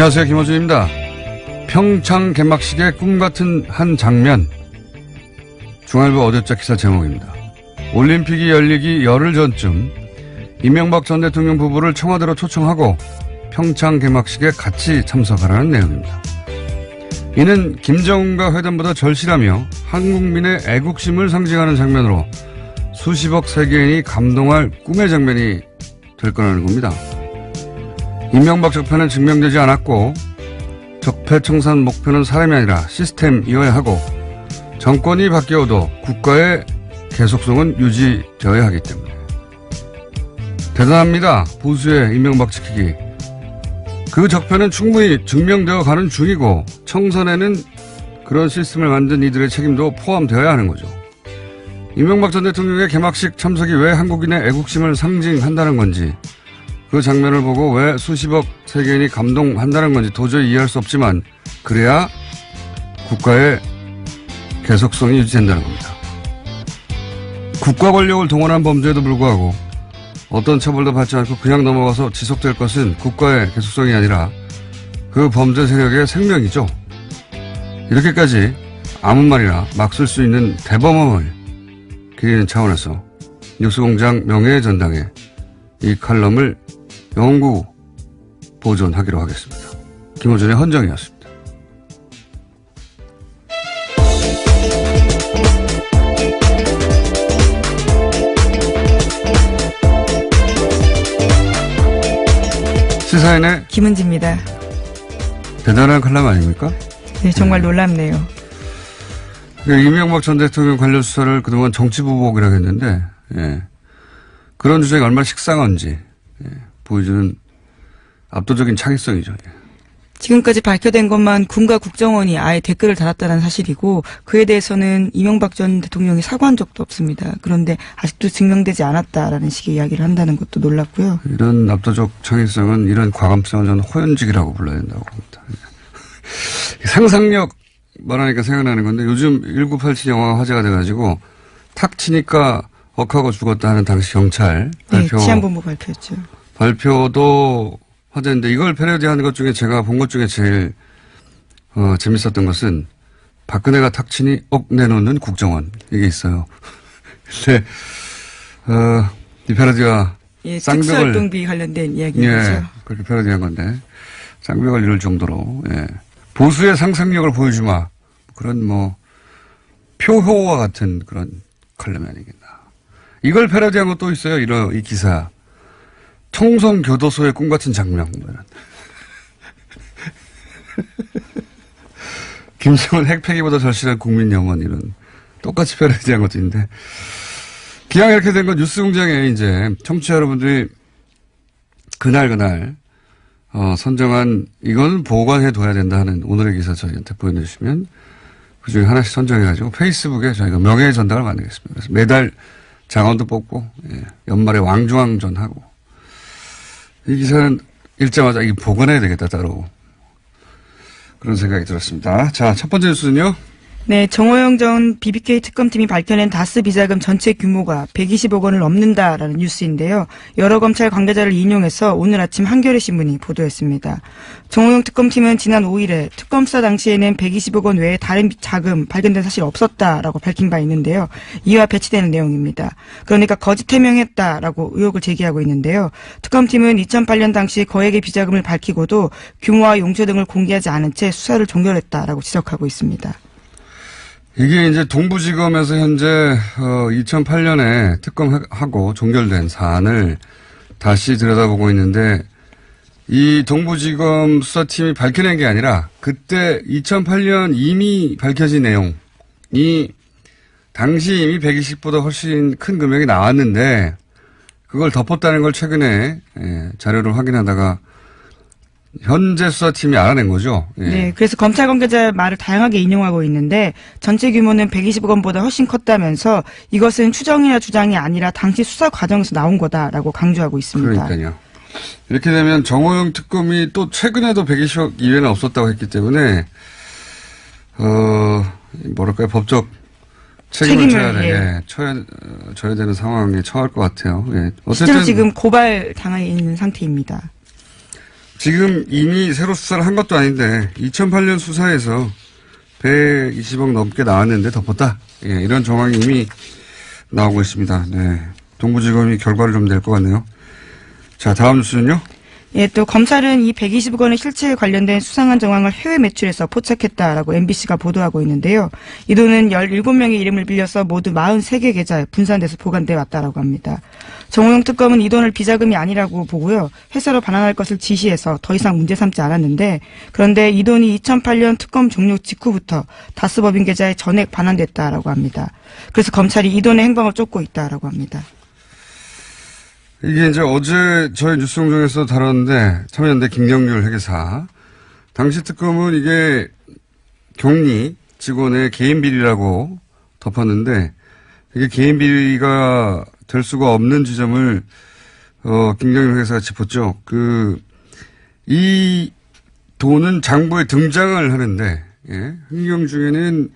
안녕하세요. 김호준입니다. 평창 개막식의 꿈같은 한 장면. 중앙일보 어제자 기사 제목입니다. 올림픽이 열리기 열흘 전쯤 이명박 전 대통령 부부를 청와대로 초청하고 평창 개막식에 같이 참석하라는 내용입니다. 이는 김정은과 회담보다 절실하며 한국민의 애국심을 상징하는 장면으로 수십억 세계인이 감동할 꿈의 장면이 될 거라는 겁니다. 이명박 적폐는 증명되지 않았고 적폐 청산 목표는 사람이 아니라 시스템이어야 하고 정권이 바뀌어도 국가의 계속성은 유지되어야 하기 때문에 대단합니다. 보수의 이명박 지키기. 그 적폐는 충분히 증명되어 가는 중이고 청산에는 그런 시스템을 만든 이들의 책임도 포함되어야 하는 거죠. 이명박 전 대통령의 개막식 참석이 왜 한국인의 애국심을 상징한다는 건지, 그 장면을 보고 왜 수십억 세계인이 감동한다는 건지 도저히 이해할 수 없지만 그래야 국가의 계속성이 유지된다는 겁니다. 국가 권력을 동원한 범죄에도 불구하고 어떤 처벌도 받지 않고 그냥 넘어가서 지속될 것은 국가의 계속성이 아니라 그 범죄 세력의 생명이죠. 이렇게까지 아무 말이나 막 쓸 수 있는 대범함을 기리는 차원에서 뉴스공장 명예의 전당에 이 칼럼을 영구 보존하기로 하겠습니다. 김호준의 헌정이었습니다. 시사인의 김은지입니다. 대단한 칼럼 아닙니까? 네, 정말 놀랍네요. 이명박 전 대통령 관련 수사를 그동안 정치보복이라고 했는데, 예. 그런 주장이 얼마나 식상한지, 예. 보여주는 압도적인 창의성이죠. 예. 지금까지 밝혀된 것만 군과 국정원이 아예 댓글을 달았다는 사실이고, 그에 대해서는 이명박 전 대통령이 사과한 적도 없습니다. 그런데 아직도 증명되지 않았다라는 식의 이야기를 한다는 것도 놀랍고요. 이런 압도적 창의성은, 이런 과감성은 저는 호연직이라고 불러야 된다고 봅니다. 예. 상상력 말하니까 생각나는 건데, 요즘 1987 영화가 화제가 돼가지고 탁 치니까 억하고 죽었다 하는 당시 경찰 발표. 네, 치안본부 발표였죠. 발표도 화제인데, 이걸 패러디하는 것 중에 제가 본 것 중에 제일 재밌었던 것은 박근혜가 탁 치니 억 내놓는 국정원, 이게 있어요. 근데 이 패러디가 예, 쌍벽을, 특수활동비 관련된 이야기죠. 예, 그렇게 패러디한 건데 쌍벽을 이룰 정도로, 예. 보수의 상상력을 보여주마, 그런 뭐 표효와 같은 그런 칼럼이 아니겠나. 이걸 패러디한 것도 있어요. 이 기사. 청송교도소의 꿈같은 장면. 김정은 핵폐기보다 절실한 국민 염원, 이런 똑같이 패러디한 것도 있는데, 기왕 이렇게 된 건 뉴스공장에 이제 청취자 여러분들이 그날 선정한 이건 보관해둬야 된다 하는 오늘의 기사 저희한테 보내주시면 그중에 하나씩 선정해가지고 페이스북에 저희가 명예의 전당을 만들겠습니다. 그래서 매달 장원도 뽑고, 예, 연말에 왕중왕전 하고. 이 기사는 읽자마자 이 보관해야 되겠다, 따로. 그런 생각이 들었습니다. 자, 첫 번째 뉴스는요. 네, 정호영 전 BBK 특검팀이 밝혀낸 다스 비자금 전체 규모가 120억 원을 넘는다라는 뉴스인데요. 여러 검찰 관계자를 인용해서 오늘 아침 한겨레 신문이 보도했습니다. 정호영 특검팀은 지난 5일에 특검 수사 당시에는 120억 원 외에 다른 자금 발견된 사실이 없었다라고 밝힌 바 있는데요. 이와 배치되는 내용입니다. 그러니까 거짓 해명했다라고 의혹을 제기하고 있는데요. 특검팀은 2008년 당시 거액의 비자금을 밝히고도 규모와 용처 등을 공개하지 않은 채 수사를 종결했다라고 지적하고 있습니다. 이게 이제 동부지검에서 현재 2008년에 특검하고 종결된 사안을 다시 들여다보고 있는데, 이 동부지검 수사팀이 밝혀낸 게 아니라 그때 2008년 이미 밝혀진 내용이 당시 이미 120보다 훨씬 큰 금액이 나왔는데 그걸 덮었다는 걸 최근에 자료를 확인하다가 현재 수사팀이 알아낸 거죠. 예. 네, 그래서 검찰 관계자 말을 다양하게 인용하고 있는데 전체 규모는 120억 원보다 훨씬 컸다면서 이것은 추정이나 주장이 아니라 당시 수사 과정에서 나온 거다라고 강조하고 있습니다. 그러니까요. 이렇게 되면 정호영 특검이 또 최근에도 120억 이외는 없었다고 했기 때문에 뭐랄까요, 법적 책임을 져야 되는 상황에 처할 것 같아요. 예. 실제로 지금 고발 당해 있는 상태입니다. 지금 이미 새로 수사를 한 것도 아닌데 2008년 수사에서 120억 넘게 나왔는데 덮었다. 예, 이런 정황이 이미 나오고 있습니다. 네. 동부지검이 결과를 좀 낼 것 같네요. 자, 다음 뉴스는요. 예, 또 검찰은 이 120억 원의 실체에 관련된 수상한 정황을 해외 매출해서 포착했다라고 MBC가 보도하고 있는데요. 이 돈은 17명의 이름을 빌려서 모두 43개 계좌에 분산돼서 보관돼 왔다라고 합니다. 정호영 특검은 이 돈을 비자금이 아니라고 보고요. 회사로 반환할 것을 지시해서 더 이상 문제 삼지 않았는데, 그런데 이 돈이 2008년 특검 종료 직후부터 다스법인 계좌에 전액 반환됐다라고 합니다. 그래서 검찰이 이 돈의 행방을 쫓고 있다라고 합니다. 이게 이제 어제 저희 뉴스공장에서 다뤘는데 참여연대 김경률 회계사. 당시 특검은 이게 격리 직원의 개인 비리라고 덮었는데 이게 개인 비리가 될 수가 없는 지점을 김경률 회계사가 짚었죠. 이 돈은 장부에 등장을 하는데 행령 중에는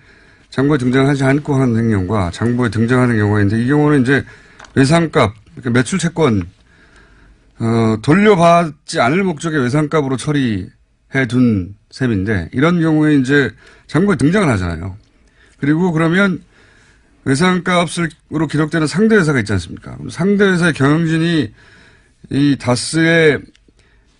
장부에 등장하지 않고 하는 행령과 장부에 등장하는 경우가 있는데 이 경우는 이제 외상값 그러니까 매출 채권 돌려받지 않을 목적의 외상값으로 처리해 둔 셈인데 이런 경우에 이제 장부에 등장을 하잖아요. 그리고 그러면 외상값으로 기록되는 상대 회사가 있지 않습니까? 상대 회사의 경영진이 이 다스의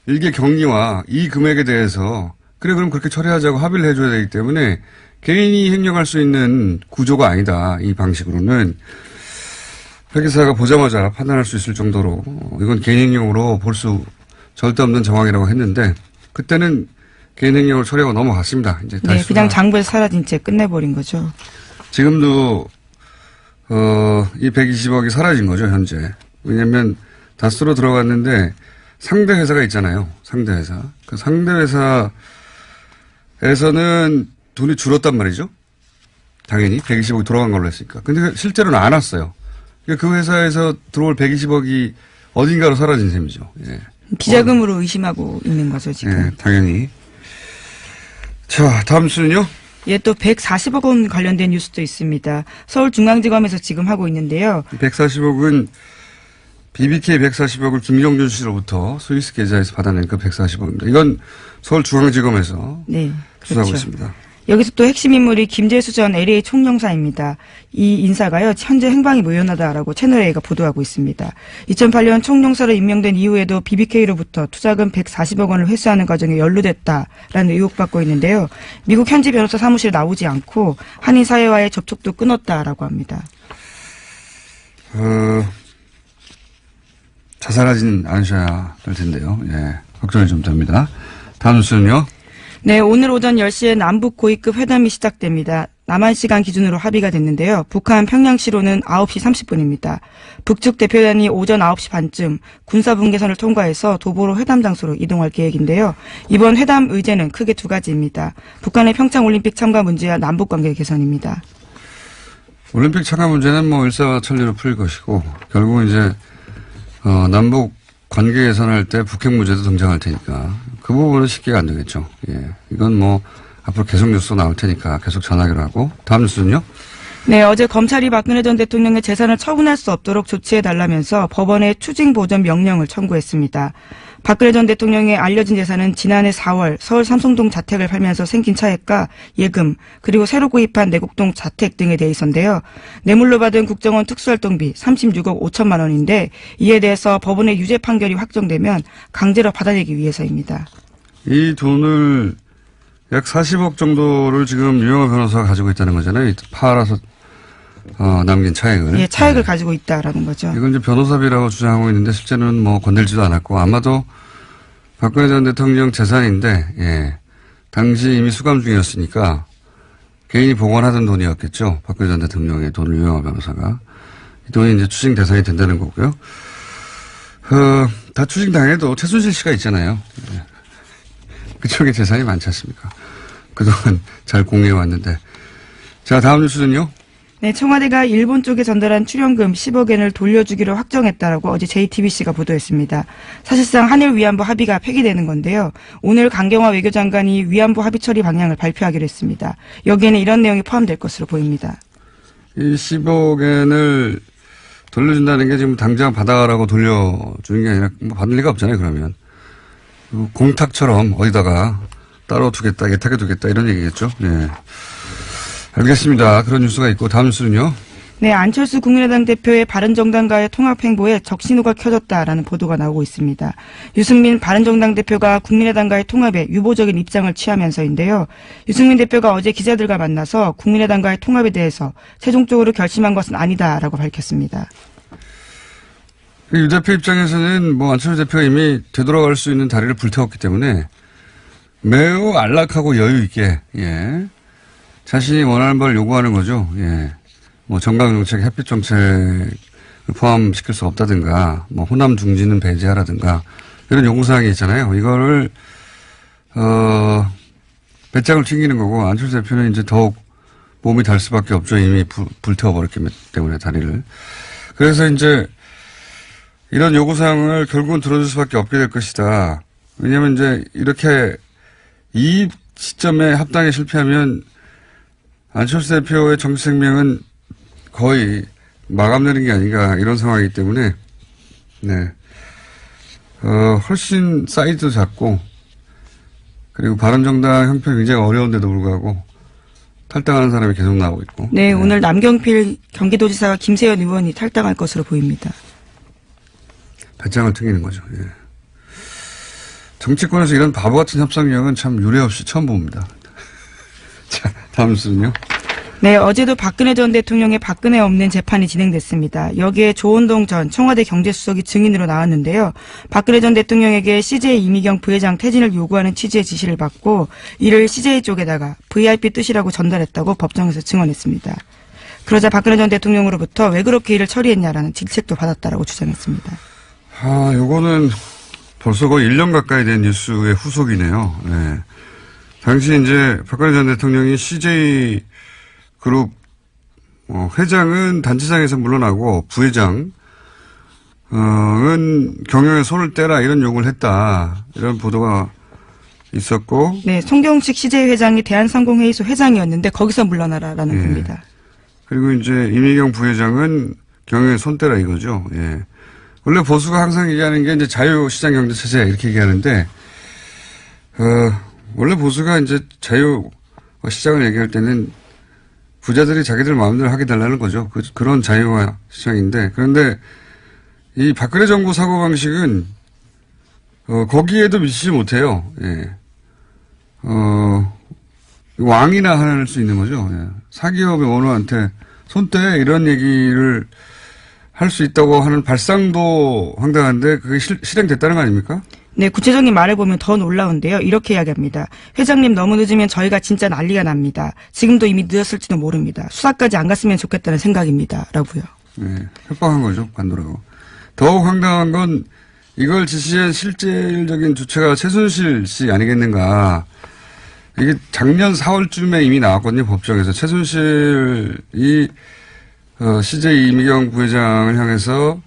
일개 경리와 이 금액에 대해서 그래 그럼 그렇게 처리하자고 합의를 해줘야 되기 때문에 개인이 행령할 수 있는 구조가 아니다. 이 방식으로는. 회계사가 보자마자 판단할 수 있을 정도로 이건 개인 행령으로 볼 수 절대 없는 정황이라고 했는데 그때는 개인 행령을 처리하고 넘어갔습니다. 이제 네, 그냥 장부에서 사라진 채 끝내버린 거죠. 지금도 이 120억이 사라진 거죠 현재. 왜냐하면 다스로 들어갔는데 상대 회사가 있잖아요. 상대 회사. 그 상대 회사에서는 돈이 줄었단 말이죠. 당연히 120억이 돌아간 걸로 했으니까. 근데 실제로는 안 왔어요. 그 회사에서 들어올 120억이 어딘가로 사라진 셈이죠. 예. 비자금으로 의심하고 있는 거죠, 지금. 예, 당연히. 자, 다음 뉴스는요? 예, 또 140억 원 관련된 뉴스도 있습니다. 서울중앙지검에서 지금 하고 있는데요. 140억은 BBK 140억을 김정준 씨로부터 스위스 계좌에서 받아낸 그 140억입니다. 이건 서울중앙지검에서 네, 수사하고 그렇죠. 있습니다. 여기서 또 핵심 인물이 김재수 전 LA 총영사입니다. 이 인사가요, 현재 행방이 묘연하다라고 채널A가 보도하고 있습니다. 2008년 총영사로 임명된 이후에도 BBK로부터 투자금 140억 원을 회수하는 과정에 연루됐다라는 의혹받고 있는데요. 미국 현지 변호사 사무실에 나오지 않고 한인 사회와의 접촉도 끊었다라고 합니다. 자살하진 않으셔야 될 텐데요. 예, 걱정이 좀 됩니다. 다음 뉴스는요? 네, 오늘 오전 10시에 남북 고위급 회담이 시작됩니다. 남한 시간 기준으로 합의가 됐는데요. 북한 평양시로는 9시 30분입니다. 북측 대표단이 오전 9시 반쯤 군사분계선을 통과해서 도보로 회담 장소로 이동할 계획인데요. 이번 회담 의제는 크게 두 가지입니다. 북한의 평창올림픽 참가 문제와 남북관계 개선입니다. 올림픽 참가 문제는 뭐 일사천리로 풀릴 것이고 결국은 이제 남북 관계 개선할 때 북핵 문제도 등장할 테니까 그 부분은 쉽게가 안 되겠죠. 예. 이건 뭐 앞으로 계속 뉴스 나올 테니까 계속 전하기로 하고. 다음 뉴스는요? 네, 어제 검찰이 박근혜 전 대통령의 재산을 처분할 수 없도록 조치해달라면서 법원에 추징보전 명령을 청구했습니다. 박근혜 전 대통령의 알려진 재산은 지난해 4월 서울 삼성동 자택을 팔면서 생긴 차액과 예금, 그리고 새로 구입한 내곡동 자택 등에 대해서인데요. 뇌물로 받은 국정원 특수활동비 36억 5천만 원인데 이에 대해서 법원의 유죄 판결이 확정되면 강제로 받아내기 위해서입니다. 이 돈을 약 40억 정도를 지금 유영하 변호사가 가지고 있다는 거잖아요. 팔아서 남긴 차액을. 예, 차액을 가지고 있다라는 거죠. 이건 이제 변호사비라고 주장하고 있는데 실제는 뭐 건들지도 않았고 아마도 박근혜 전 대통령 재산인데 예, 당시 이미 수감 중이었으니까 개인이 보관하던 돈이었겠죠. 박근혜 전 대통령의 돈을 유영하 변호사가. 이 돈이 이제 추징 대상이 된다는 거고요. 다 추징당해도 최순실 씨가 있잖아요. 예. 그쪽에 재산이 많지 않습니까? 그동안 잘 공유해왔는데. 자, 다음 뉴스는요? 네, 청와대가 일본 쪽에 전달한 출연금 10억 엔을 돌려주기로 확정했다라고 어제 JTBC가 보도했습니다. 사실상 한일 위안부 합의가 폐기되는 건데요. 오늘 강경화 외교장관이 위안부 합의 처리 방향을 발표하기로 했습니다. 여기에는 이런 내용이 포함될 것으로 보입니다. 이 10억 엔을 돌려준다는 게 지금 당장 받아가라고 돌려주는 게 아니라 뭐 받을 리가 없잖아요, 그러면. 공탁처럼 어디다가 따로 두겠다, 예탁해 두겠다 이런 얘기겠죠. 예. 알겠습니다. 그런 뉴스가 있고 다음 뉴스는요. 네, 안철수 국민의당 대표의 바른정당과의 통합 행보에 적신호가 켜졌다라는 보도가 나오고 있습니다. 유승민 바른정당 대표가 국민의당과의 통합에 유보적인 입장을 취하면서인데요. 유승민 대표가 어제 기자들과 만나서 국민의당과의 통합에 대해서 최종적으로 결심한 것은 아니다라고 밝혔습니다. 유 대표 입장에서는 뭐 안철수 대표가 이미 되돌아갈 수 있는 다리를 불태웠기 때문에 매우 안락하고 여유 있게 예. 자신이 원하는 바를 요구하는 거죠. 예. 뭐 정강정책, 햇빛정책을 포함시킬 수 없다든가, 뭐 호남 중진은 배제하라든가 이런 요구사항이 있잖아요. 이거를 배짱을 튕기는 거고 안철수 대표는 이제 더욱 몸이 달 수밖에 없죠. 이미 불태워버렸기 때문에 다리를. 그래서 이제 이런 요구사항을 결국은 들어줄 수밖에 없게 될 것이다. 왜냐하면 이제 이렇게 이 시점에 합당에 실패하면 안철수 대표의 정치 생명은 거의 마감되는 게 아닌가 이런 상황이기 때문에 네. 훨씬 사이즈도 작고 그리고 바른정당 형편이 굉장히 어려운데도 불구하고 탈당하는 사람이 계속 나오고 있고. 네, 오늘 남경필 경기도지사와 김세현 의원이 탈당할 것으로 보입니다. 배짱을 튕기는 거죠. 예. 정치권에서 이런 바보 같은 협상력은 참 유례 없이 처음 봅니다. 자, 다음 뉴스는요. 네, 어제도 박근혜 전 대통령의 박근혜 없는 재판이 진행됐습니다. 여기에 조원동 전 청와대 경제수석이 증인으로 나왔는데요. 박근혜 전 대통령에게 CJ 이미경 부회장 퇴진을 요구하는 취지의 지시를 받고 이를 CJ 쪽에다가 VIP 뜻이라고 전달했다고 법정에서 증언했습니다. 그러자 박근혜 전 대통령으로부터 왜 그렇게 일을 처리했냐라는 질책도 받았다라고 주장했습니다. 요거는 벌써 거의 1년 가까이 된 뉴스의 후속이네요. 네. 당시 이제 박근혜 전 대통령이 CJ 그룹 회장은 단체장에서 물러나고 부회장은 경영에 손을 떼라 이런 요구를 했다. 이런 보도가 있었고. 네, 송경식 CJ 회장이 대한상공회의소 회장이었는데 거기서 물러나라라는 겁니다. 그리고 이제 이미경 부회장은 경영에 손 떼라 이거죠. 예. 원래 보수가 항상 얘기하는 게 이제 자유시장 경제 체제 이렇게 얘기하는데, 원래 보수가 이제 자유시장을 얘기할 때는 부자들이 자기들 마음대로 하게 달라는 거죠. 그런 자유화 시장인데, 그런데 이 박근혜 정부 사고방식은, 거기에도 미치지 못해요. 예. 왕이나 할 수 있는 거죠. 예. 사기업의 오너한테 손떼 이런 얘기를 할 수 있다고 하는 발상도 황당한데 그게 실행됐다는 거 아닙니까? 네, 구체적인 말을 보면 더 놀라운데요. 이렇게 이야기합니다. 회장님 너무 늦으면 저희가 진짜 난리가 납니다. 지금도 이미 늦었을지도 모릅니다. 수사까지 안 갔으면 좋겠다는 생각입니다. 라고요. 네, 협박한 거죠. 반도라고. 더욱 황당한 건 이걸 지시한 실질적인 주체가 최순실 씨 아니겠는가. 이게 작년 4월쯤에 이미 나왔거든요. 법정에서. 최순실이 CJ 이미경 부회장을 향해서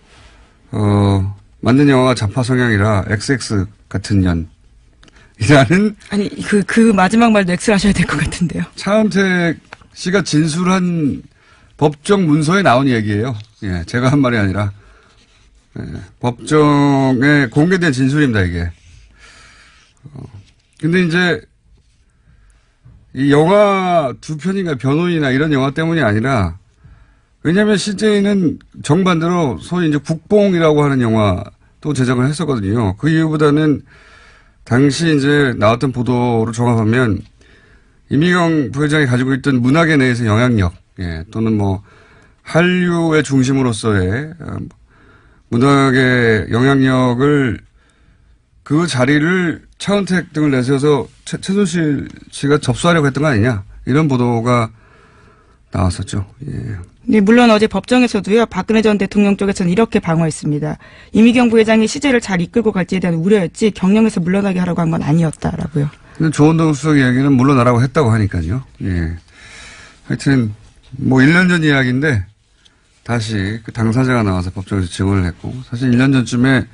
만든 영화가 좌파 성향이라 XX 같은 년이라는 아니 그 마지막 말도 X를 하셔야 될 것 같은데요. 차은택 씨가 진술한 법정 문서에 나온 얘기예요. 예, 제가 한 말이 아니라 법정에 공개된 진술입니다. 이게. 근데 이제 이 영화 두 편인가 변호인이나 이런 영화 때문이 아니라 왜냐하면 CJ는 정반대로 소위 이제 국뽕이라고 하는 영화도 제작을 했었거든요. 그 이유보다는 당시 이제 나왔던 보도를 종합하면 이미경 부회장이 가지고 있던 문화계 내에서 영향력, 예, 또는 뭐 한류의 중심으로서의 문화계 영향력을 그 자리를 차은택 등을 내세워서 최순실 씨가 접수하려고 했던 거 아니냐 이런 보도가 나왔었죠. 예. 네, 물론 어제 법정에서도요. 박근혜 전 대통령 쪽에서는 이렇게 방어했습니다. 이미경 부회장이 CJ를 잘 이끌고 갈지에 대한 우려였지 경영에서 물러나게 하라고 한 건 아니었다라고요. 근데 조원동 수석 이야기는 물러나라고 했다고 하니까요. 예. 하여튼 뭐 1년 전 이야기인데 다시 그 당사자가 나와서 법정에서 증언을 했고 사실 1년 전쯤에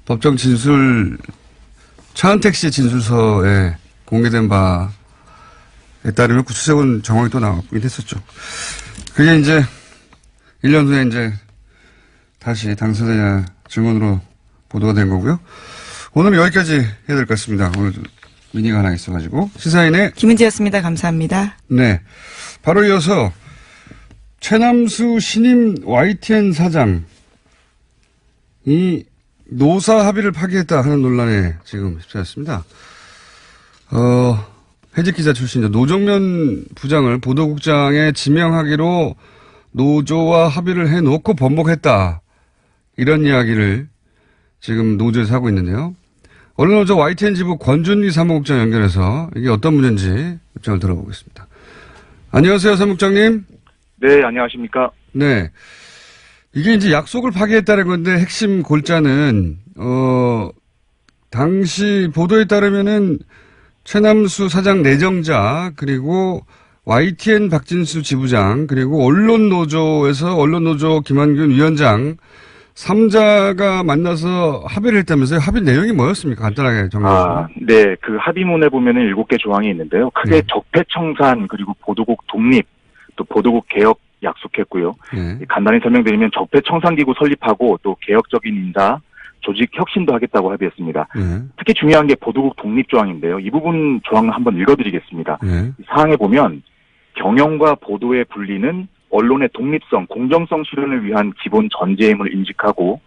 법정 진술 차은택 씨 진술서에 공개된 바에 따르면 구체적인 정황이 또 나왔긴 했었죠. 그게 이제 1년 후에 이제 다시 당사자 증언으로 보도가 된 거고요. 오늘은 여기까지 해야 될 것 같습니다. 오늘 미니가 하나 있어가지고. 시사인의 김은지였습니다. 감사합니다. 네. 바로 이어서 최남수 신임 YTN 사장이 노사 합의를 파기했다 하는 논란에 지금 휩싸였습니다. 해직 기자 출신이죠. 노정면 부장을 보도국장에 지명하기로 노조와 합의를 해놓고 번복했다. 이런 이야기를 지금 노조에서 하고 있는데요. 언론노조 YTN 지부 권준기 사무국장 연결해서 이게 어떤 문제인지 입장을 들어보겠습니다. 안녕하세요, 사무국장님. 네, 안녕하십니까. 네. 이게 이제 약속을 파기했다는 건데 핵심 골자는, 당시 보도에 따르면은 최남수 사장 내정자, 그리고 YTN 박진수 지부장, 그리고 언론노조에서 언론노조 김한균 위원장, 3자가 만나서 합의를 했다면서요? 합의 내용이 뭐였습니까? 간단하게 정리해주세요. 네. 그 합의문에 보면은 7개 조항이 있는데요. 크게 적폐청산, 그리고 보도국 독립, 또 보도국 개혁 약속했고요. 간단히 설명드리면 적폐청산기구 설립하고 또 개혁적인 인사, 조직 혁신도 하겠다고 합의했습니다. 특히 중요한 게 보도국 독립 조항인데요. 이 부분 조항을 한번 읽어드리겠습니다. 이 사항에 보면 경영과 보도의 분리는 언론의 독립성, 공정성 실현을 위한 기본 전제임을 인식하고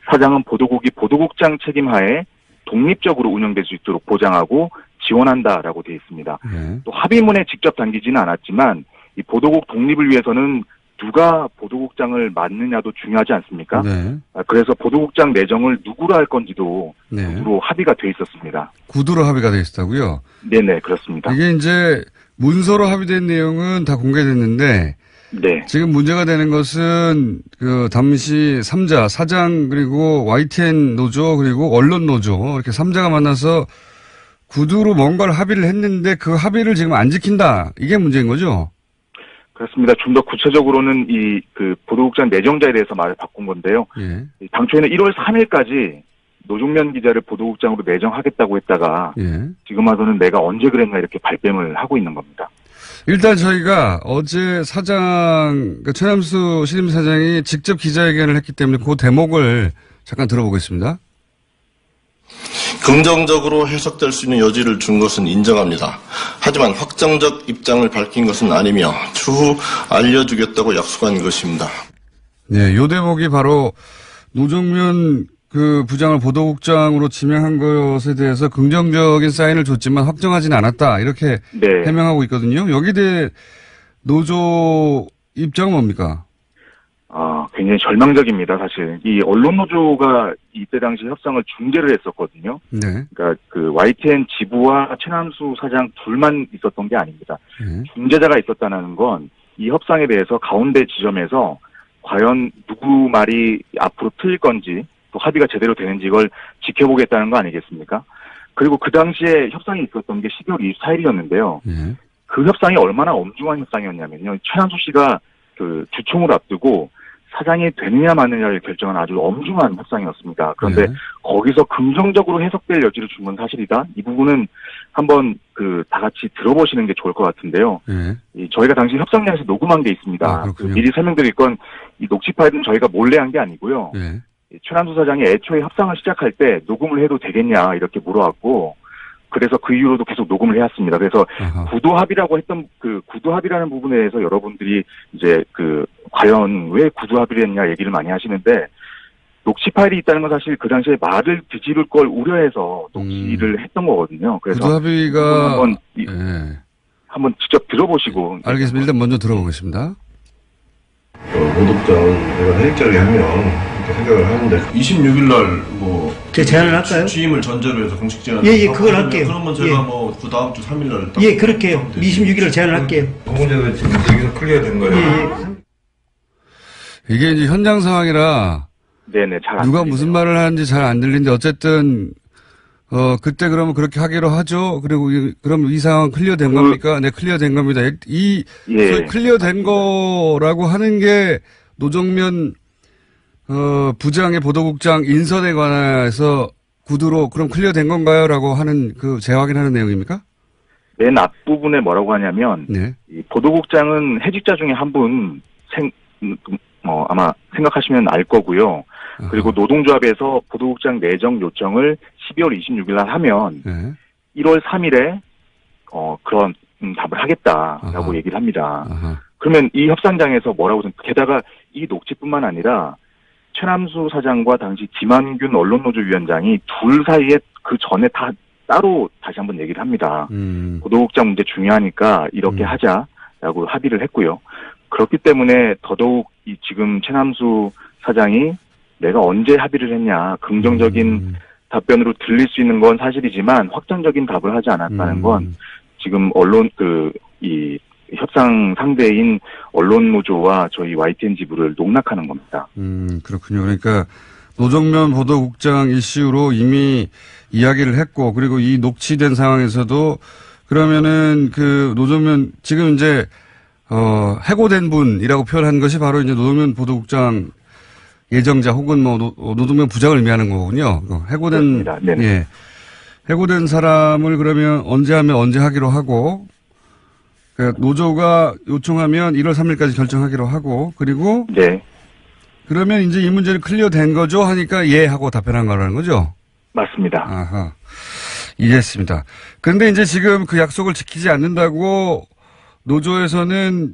사장은 보도국이 보도국장 책임하에 독립적으로 운영될 수 있도록 보장하고 지원한다라고 되어 있습니다. 또 합의문에 직접 담기지는 않았지만 이 보도국 독립을 위해서는 누가 보도국장을 맡느냐도 중요하지 않습니까? 그래서 보도국장 내정을 누구로 할 건지도 구두로 합의가 돼 있었습니다. 구두로 합의가 돼 있었다고요? 네네, 그렇습니다. 이게 이제 문서로 합의된 내용은 다 공개됐는데 네. 지금 문제가 되는 것은 그 당시 3자, 사장 그리고 YTN 노조 그리고 언론 노조 이렇게 3자가 만나서 구두로 뭔가를 합의를 했는데 그 합의를 지금 안 지킨다. 이게 문제인 거죠? 그렇습니다. 좀 더 구체적으로는 그 보도국장 내정자에 대해서 말을 바꾼 건데요. 당초에는 1월 3일까지 노종면 기자를 보도국장으로 내정하겠다고 했다가 지금 와서는 내가 언제 그랬나 이렇게 발뺌을 하고 있는 겁니다. 일단 저희가 어제 사장, 최남수 신임 사장이 직접 기자회견을 했기 때문에 그 대목을 잠깐 들어보겠습니다. 긍정적으로 해석될 수 있는 여지를 준 것은 인정합니다. 하지만 확정적 입장을 밝힌 것은 아니며 추후 알려주겠다고 약속한 것입니다. 네, 요 대목이 바로 노정면 그 부장을 보도국장으로 지명한 것에 대해서 긍정적인 사인을 줬지만 확정하지는 않았다. 이렇게 해명하고 있거든요. 여기에 대해 노조 입장은 뭡니까? 굉장히 절망적입니다, 사실. 이 언론노조가 이때 당시 협상을 중재를 했었거든요. 그러니까 그 YTN 지부와 최남수 사장 둘만 있었던 게 아닙니다. 중재자가 있었다는 건 이 협상에 대해서 가운데 지점에서 과연 누구 말이 앞으로 틀릴 건지 또 합의가 제대로 되는지 이걸 지켜보겠다는 거 아니겠습니까? 그리고 그 당시에 협상이 있었던 게 12월 24일이었는데요. 그 협상이 얼마나 엄중한 협상이었냐면요. 최남수 씨가 그 주총을 앞두고 사장이 되느냐 마느냐를 결정한 아주 엄중한 협상이었습니다. 그런데 거기서 긍정적으로 해석될 여지를 준 건 사실이다. 이 부분은 한번 다 같이 들어보시는 게 좋을 것 같은데요. 저희가 당시 협상장에서 녹음한 게 있습니다. 미리 설명드릴 건 이 녹취 파일은 저희가 몰래 한 게 아니고요. 최남수 사장이 애초에 협상을 시작할 때 녹음을 해도 되겠냐 이렇게 물어왔고 그래서 그 이후로도 계속 녹음을 해왔습니다. 그래서 구도 합의라고 했던 그 구도 합의라는 부분에 대해서 여러분들이 이제 과연 왜 구도 합의를 했냐 얘기를 많이 하시는데 녹취 파일이 있다는 건 사실 그 당시에 말을 뒤집을 걸 우려해서 녹취를 했던 거거든요. 그래서 구도 합의가 한번 직접 들어보시고. 알겠습니다. 일단 먼저 들어보겠습니다. 보도국장은 내가 해직자를 하면 이렇게 생각을 하는데 26일 날 제가 제안을 할까요? 취임을 전제로 해서 공식 제안. 예, 그걸 할게요. 그러면 제가 그 다음 주 3일 날. 예, 그렇게 해요. 26일을 제안을 할게요. 그 문제가 지금 여기서 클리어 된 거예요. 이게 이제 현장 상황이라 네네, 잘 안 누가 들리네요. 무슨 말을 하는지 잘 안 들리는데 어쨌든 그때 그러면 그렇게 하기로 하죠. 그리고 그럼 이 상황 클리어된 겁니까? 네, 클리어된 겁니다. 소위 클리어된 거라고 하는 게 노정면 부장의 보도국장 인선에 관해서 구두로 그럼 클리어된 건가요? 라고 하는 재확인하는 내용입니까? 맨 앞부분에 뭐라고 하냐면 이 보도국장은 해직자 중에 한 분 아마 생각하시면 알 거고요. 그리고 노동조합에서 보도국장 내정 요청을 12월 26일 날 하면 1월 3일에 그런 답을 하겠다라고 얘기를 합니다. 그러면 이 협상장에서 뭐라고 게다가 이 녹취뿐만 아니라 최남수 사장과 당시 김한균 언론노조위원장이 둘 사이에 그 전에 다 따로 다시 한번 얘기를 합니다. 보도국장 문제 중요하니까 이렇게 하자라고 합의를 했고요. 그렇기 때문에 더더욱 이 지금 최남수 사장이 내가 언제 합의를 했냐 긍정적인 답변으로 들릴 수 있는 건 사실이지만 확정적인 답을 하지 않았다는 건 지금 이 협상 상대인 언론노조와 저희 YTN 지부를 농락하는 겁니다. 그렇군요. 그러니까 노정면 보도국장 이슈로 이미 이야기를 했고 그리고 이 녹취된 상황에서도 그러면은 그 노정면 지금 이제 해고된 분이라고 표현한 것이 바로 이제 노정면 보도국장 예정자 혹은 뭐 노동면 부장을 의미하는 거군요. 해고된 예. 해고된 사람을 그러면 언제 하면 언제 하기로 하고 그러니까 노조가 요청하면 1월 3일까지 결정하기로 하고 그리고 네. 그러면 이제 이 문제는 클리어된 거죠 하니까 예 하고 답변한 거라는 거죠. 맞습니다. 아하. 이해했습니다. 그런데 이제 지금 그 약속을 지키지 않는다고 노조에서는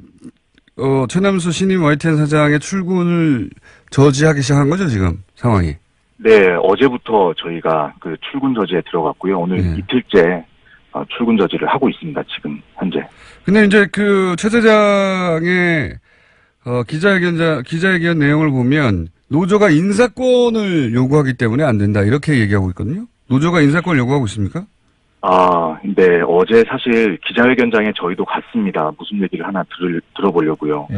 최남수 신임 YTN 사장의 출근을 저지하기 시작한 거죠, 지금 상황이. 네, 어제부터 저희가 그 출근 저지에 들어갔고요. 오늘 이틀째 출근 저지를 하고 있습니다, 지금 현재. 근데 이제 그 최 사장의 기자회견 내용을 보면 노조가 인사권을 요구하기 때문에 안 된다 이렇게 얘기하고 있거든요. 노조가 인사권을 요구하고 있습니까? 네. 어제 사실 기자회견장에 저희도 갔습니다. 무슨 얘기를 하나 들어보려고요.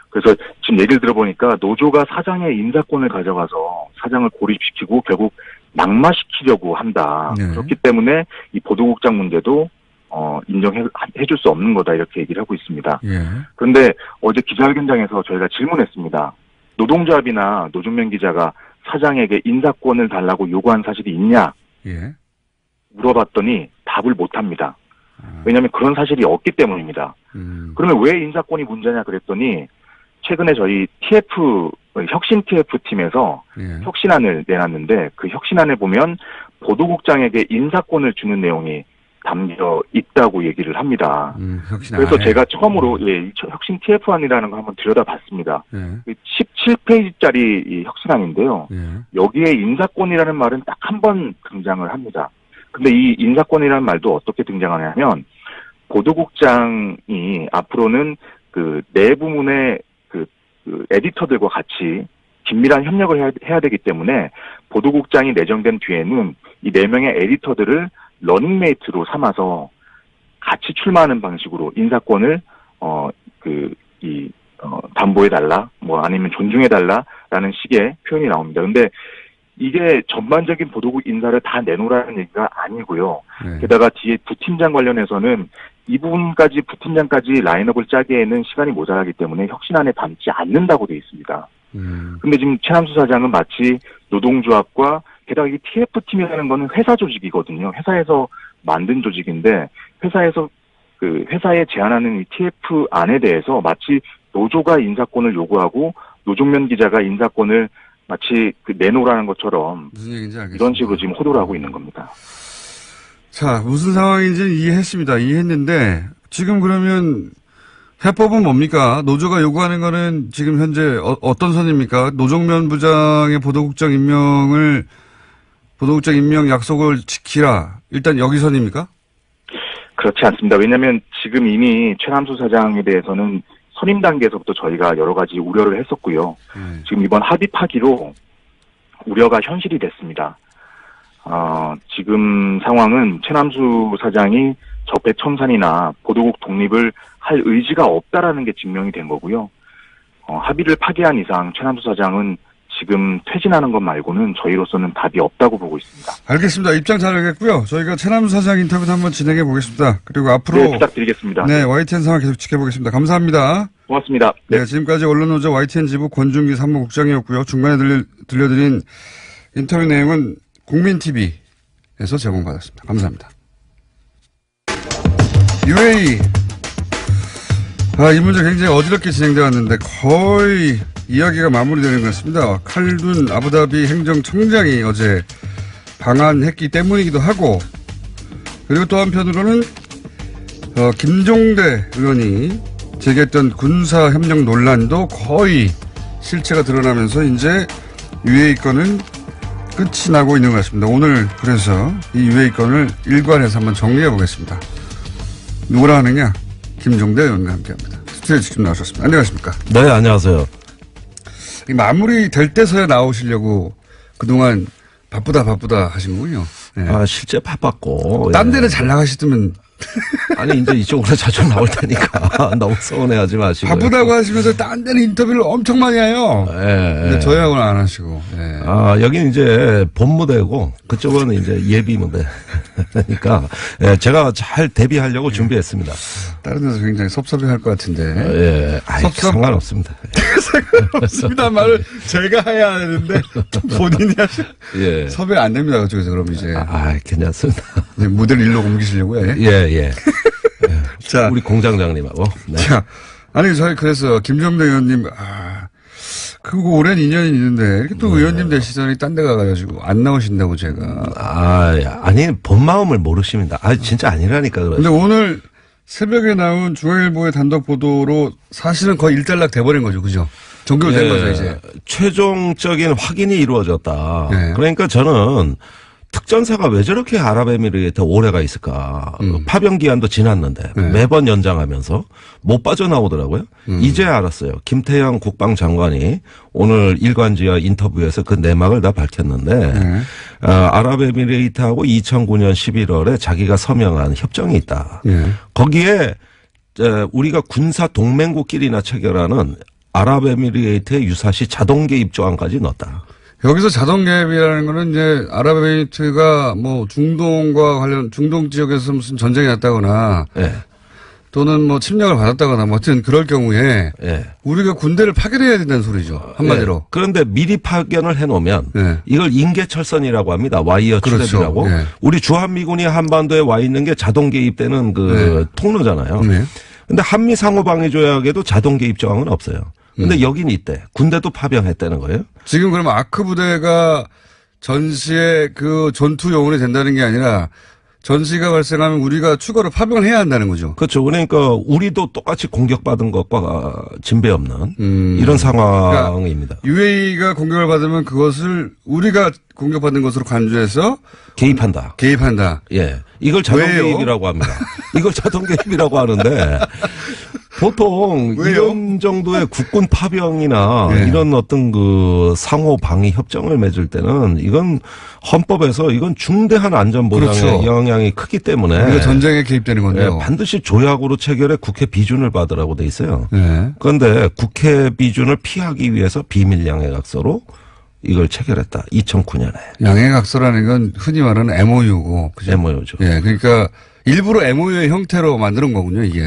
그래서 지금 얘기를 들어보니까 노조가 사장의 인사권을 가져가서 사장을 고립시키고 결국 낙마시키려고 한다. 그렇기 때문에 이 보도국장 문제도 인정해줄 수 없는 거다 이렇게 얘기를 하고 있습니다. 그런데 어제 기자회견장에서 저희가 질문했습니다. 노동조합이나 노정면 기자가 사장에게 인사권을 달라고 요구한 사실이 있냐? 물어봤더니 답을 못합니다. 왜냐하면 그런 사실이 없기 때문입니다. 그러면 왜 인사권이 문제냐 그랬더니 최근에 저희 혁신 TF팀에서 혁신안을 내놨는데 그 혁신안에 보면 보도국장에게 인사권을 주는 내용이 담겨 있다고 얘기를 합니다. 그래서 제가 처음으로 혁신 TF안이라는 거 한번 들여다봤습니다. 17페이지짜리 이 혁신안인데요. 여기에 인사권이라는 말은 딱 한 번 등장을 합니다. 근데 이 인사권이라는 말도 어떻게 등장하냐면 보도국장이 앞으로는 그 내부문의 그 에디터들과 같이 긴밀한 협력을 해야 되기 때문에 보도국장이 내정된 뒤에는 이 4명의 에디터들을 러닝메이트로 삼아서 같이 출마하는 방식으로 인사권을 담보해달라, 뭐 아니면 존중해달라라는 식의 표현이 나옵니다. 근데 이게 전반적인 보도국 인사를 다 내놓으라는 얘기가 아니고요. 게다가 뒤에 부팀장 관련해서는 이 부분까지 부팀장까지 라인업을 짜기에는 시간이 모자라기 때문에 혁신안에 담지 않는다고 되어 있습니다. 근데 지금 최남수 사장은 마치 노동조합과 게다가 이 TF팀이라는 거는 회사 조직이거든요. 회사에서 만든 조직인데 회사에 제안하는 이 TF안에 대해서 마치 노조가 인사권을 요구하고 노종면 기자가 인사권을 마치 내놓으라는 것처럼 무슨 얘기인지 알겠습니다. 이런 식으로 지금 호도를 하고 있는 겁니다. 자, 무슨 상황인지 이해했습니다. 이해했는데 지금 그러면 해법은 뭡니까? 노조가 요구하는 거는 지금 현재 어떤 선입니까? 노정면 부장의 보도국장 임명 약속을 지키라. 일단 여기 선입니까? 그렇지 않습니다. 왜냐하면 지금 이미 최남수 사장에 대해서는 선임 단계에서부터 저희가 여러 가지 우려를 했었고요. 지금 이번 합의 파기로 우려가 현실이 됐습니다. 지금 상황은 최남수 사장이 적폐청산이나 보도국 독립을 할 의지가 없다라는 게 증명이 된 거고요. 합의를 파기한 이상 최남수 사장은 지금 퇴진하는 것 말고는 저희로서는 답이 없다고 보고 있습니다. 알겠습니다. 입장 잘 알겠고요. 저희가 최남수 사장 인터뷰도 한번 진행해 보겠습니다. 그리고 앞으로 네, 부탁드리겠습니다. 네, YTN 상황 계속 지켜보겠습니다. 감사합니다. 고맙습니다. 네, 지금까지 언론노조 YTN 지부 권준기 사무국장이었고요. 중간에 들려드린 인터뷰 내용은 국민TV에서 제공받았습니다. 감사합니다. UAE. 이 문제 굉장히 어지럽게 진행되어 왔는데 거의 이야기가 마무리되는 것 같습니다. 칼둔 아부다비 행정청장이 어제 방한했기 때문이기도 하고, 그리고 또 한편으로는 김종대 의원이 제기했던 군사협력 논란도 거의 실체가 드러나면서 이제 UAE 건은 끝이 나고 있는 것 같습니다. 오늘 그래서 이 UAE 건을 일괄해서 한번 정리해 보겠습니다. 누구랑 하느냐? 김종대 의원과 함께합니다. 스튜디오에 직접 나오셨습니다. 안녕하십니까? 네, 안녕하세요. 이 마무리 될 때서야 나오시려고 그동안 바쁘다 하시는군요. 네. 아, 실제 바빴고. 딴 데는 잘 나가시더면. 아니, 이제 이쪽으로 자주 나올 테니까 너무 서운해하지 마시고. 바쁘다고 하시면서 딴 데는 인터뷰를 엄청 많이 해요. 예. 근데 저희하고는 안 하시고. 예. 아, 여기는 이제 본무대고 그쪽은 이제 예비무대. 그러니까 예, 제가 잘 데뷔하려고 준비했습니다. 다른 데서 굉장히 섭섭해할 것 같은데. 예. 아이, 상관없습니다. 상관없습니다 말을 제가 해야 하는데 본인이 하시. 예. 섭외 안 됩니다. 그쪽에서 그럼 이제. 아, 괜찮습니다. 무대를 일로 옮기시려고 해. 예. 자, 우리 공장장님하고. 네. 자, 아니 저희 그래서 김정대 의원님 그거 오랜 인연이 있는데 이렇게 또 의원님 되시더니 딴 데 가가지고 안 나오신다고 제가. 아니 본 마음을 모르십니다. 진짜 아니라니까 그러죠. 근데 오늘 새벽에 나온 중앙일보의 단독 보도로 사실은 거의 일단락 돼버린 거죠, 그죠? 종결된 거죠 이제. 최종적인 확인이 이루어졌다. 네. 그러니까 저는 특전사가 왜 저렇게 아랍에미리트에 오래가 있을까. 파병 기한도 지났는데 매번 연장하면서 못 빠져나오더라고요. 이제 알았어요. 김태형 국방장관이 오늘 일간지와 인터뷰에서 그 내막을 다 밝혔는데 아랍에미리트하고 2009년 11월에 자기가 서명한 협정이 있다. 거기에 우리가 군사 동맹국끼리나 체결하는 아랍에미리트의 유사시 자동 개입 조항까지 넣었다. 여기서 자동 개입이라는 거는 이제 아랍에미리트가 뭐 중동과 관련 중동 지역에서 무슨 전쟁이 났다거나 또는 뭐 침략을 받았다거나 뭐 하여튼 그럴 경우에 우리가 군대를 파견해야 된다는 소리죠. 한마디로. 그런데 미리 파견을 해놓으면 이걸 인계철선이라고 합니다. 와이어 트랩이라고. 그렇죠. 우리 주한미군이 한반도에 와 있는 게 자동 개입되는 그 통로잖아요. 근데 한미 상호방위조약에도 자동 개입 조항은 없어요. 근데 여긴 있대. 군대도 파병했다는 거예요. 지금 그러면 아크 부대가 전시에 그 전투 요원이 된다는 게 아니라 전시가 발생하면 우리가 추가로 파병을 해야 한다는 거죠. 그렇죠. 그러니까 우리도 똑같이 공격받은 것과 진배 없는 이런 상황입니다. 그러니까 UAE가 공격을 받으면 그것을 우리가 공격받은 것으로 간주해서 개입한다. 예. 이걸 자동 개입이라고 합니다. 이걸 자동 개입이라고 하는데 보통 왜요? 이런 정도의 국군 파병이나 이런 어떤 그 상호 방위 협정을 맺을 때는 이건 헌법에서 이건 중대한 안전 보장에 그렇죠. 영향이 크기 때문에 우리가 전쟁에 개입되는 건데요. 반드시 조약으로 체결해 국회 비준을 받으라고 돼 있어요. 네. 그런데 국회 비준을 피하기 위해서 비밀 양해각서로 이걸 체결했다. 2009년에. 양해각서라는 건 흔히 말하는 MOU고. 그죠? MOU죠. 예, 그러니까 일부러 MOU의 형태로 만드는 거군요, 이게.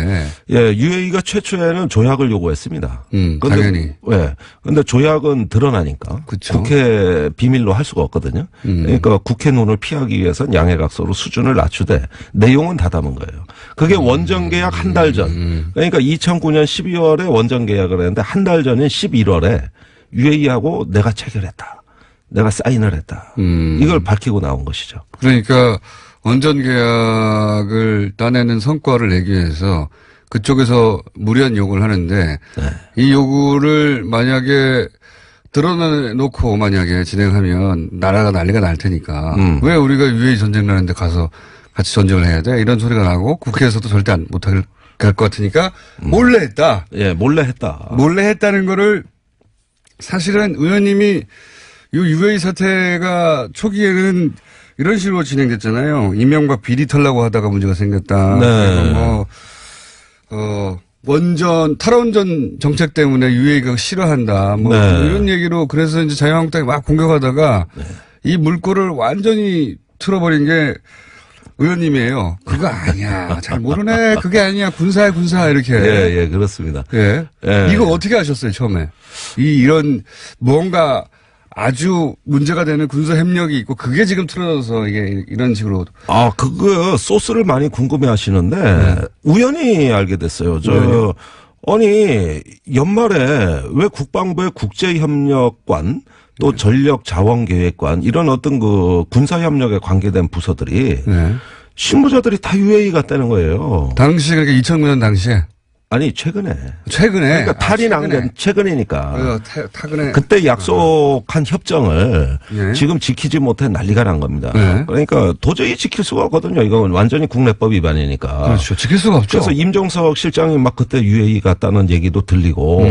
예, UAE가 최초에는 조약을 요구했습니다. 당연히. 예. 근데 조약은 드러나니까. 그쵸. 국회 비밀로 할 수가 없거든요. 그러니까 국회 눈을 피하기 위해서는 양해각서로 수준을 낮추되 내용은 다 담은 거예요. 그게 원전 계약 한 달 전. 그러니까 2009년 12월에 원전 계약을 했는데 한 달 전인 11월에 UAE하고 내가 체결했다. 내가 사인을 했다. 이걸 밝히고 나온 것이죠. 그러니까 원전 계약을 따내는 성과를 내기 위해서 그쪽에서 무리한 요구를 하는데 이 요구를 만약에 드러내놓고 만약에 진행하면 나라가 난리가 날 테니까 왜 우리가 UAE 전쟁 나는데 가서 같이 전쟁을 해야 돼? 이런 소리가 나고 국회에서도 절대 못할 것 같으니까 몰래 했다. 예, 몰래 했다. 몰래 했다는 거를 사실은 의원님이 이 UAE 사태가 초기에는 이런 식으로 진행됐잖아요. 이명박 비리 털라고 하다가 문제가 생겼다. 네. 뭐, 탈원전 정책 때문에 UAE가 싫어한다. 뭐, 이런 얘기로 그래서 이제 자유한국당이 막 공격하다가 이 물꼬를 완전히 틀어버린 게 의원님이에요. 그거 아니야. 잘 모르네. 그게 아니야. 군사야, 군사. 이렇게. 예, 그렇습니다. 예. 이거 어떻게 하셨어요, 처음에? 이런 뭔가 아주 문제가 되는 군사 협력이 있고 그게 지금 틀어져서 이게 이런 식으로. 그거 소스를 많이 궁금해 하시는데 우연히 알게 됐어요. 아니 연말에 왜 국방부의 국제협력관 또 전력자원계획관 이런 어떤 그 군사협력에 관계된 부서들이 네. 실무자들이 다 UAE 갔다는 거예요. 당시 그러니까 2009년 당시에 아니 최근에. 그러니까 탈이 난 게 최근이니까. 최근에 그때 약속한 협정을 예. 지금 지키지 못해 난리가 난 겁니다. 네. 그러니까 도저히 지킬 수가 없거든요. 이건 완전히 국내법 위반이니까. 그렇죠. 지킬 수가 없죠. 그래서 임종석 실장이 막 그때 UAE 갔다는 얘기도 들리고